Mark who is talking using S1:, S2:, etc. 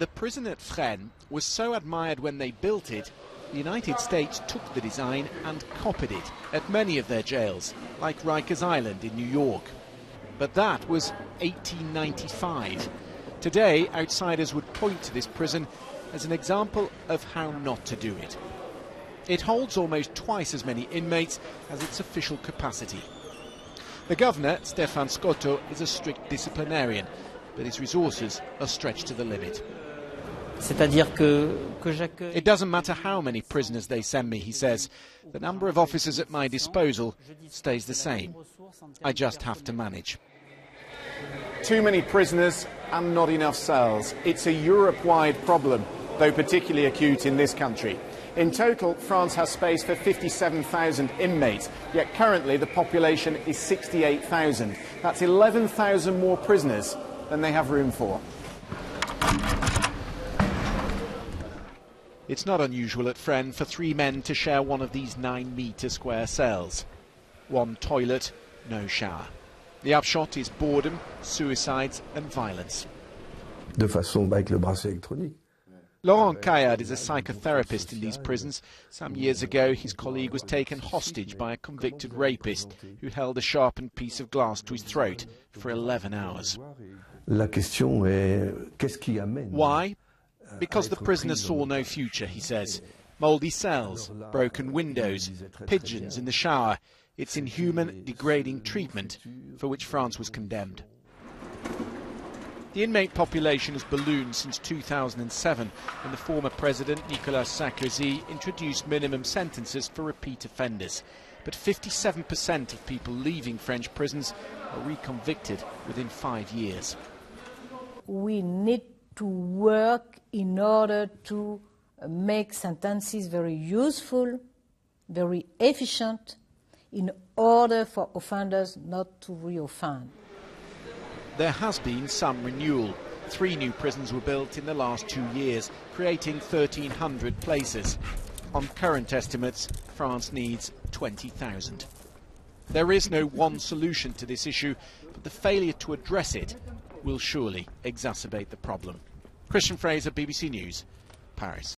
S1: The prison at Fresnes was so admired when they built it, the United States took the design and copied it at many of their jails, like Rikers Island in New York. But that was 1895. Today, outsiders would point to this prison as an example of how not to do it. It holds almost twice as many inmates as its official capacity. The governor, Stefan Scotto, is a strict disciplinarian, but his resources are stretched to the limit. It doesn't matter how many prisoners they send me, he says. The number of officers at my disposal stays the same. I just have to manage.
S2: Too many prisoners and not enough cells. It's a Europe-wide problem, though particularly acute in this country. In total, France has space for 57,000 inmates, yet currently the population is 68,000. That's 11,000 more prisoners than they have room for.
S1: It's not unusual at Fresnes for 3 men to share one of these 9-metre square cells. 1 toilet, no shower. The upshot is boredom, suicides and violence. Laurent Caillard is a psychotherapist in these prisons. Some years ago, his colleague was taken hostage by a convicted rapist who held a sharpened piece of glass to his throat for 11 hours. Why? Because the prisoner saw no future, he says. Mouldy cells, broken windows, pigeons in the shower. It's inhuman, degrading treatment for which France was condemned. The inmate population has ballooned since 2007, when the former president, Nicolas Sarkozy, introduced minimum sentences for repeat offenders. But 57% of people leaving French prisons are reconvicted within 5 years.
S3: We need to work in order to make sentences very useful, very efficient, in order for offenders not to re-offend.
S1: There has been some renewal. 3 new prisons were built in the last 2 years, creating 1,300 places. On current estimates, France needs 20,000. There is no one solution to this issue, but the failure to address it will surely exacerbate the problem. Christian Fraser, BBC News, Paris.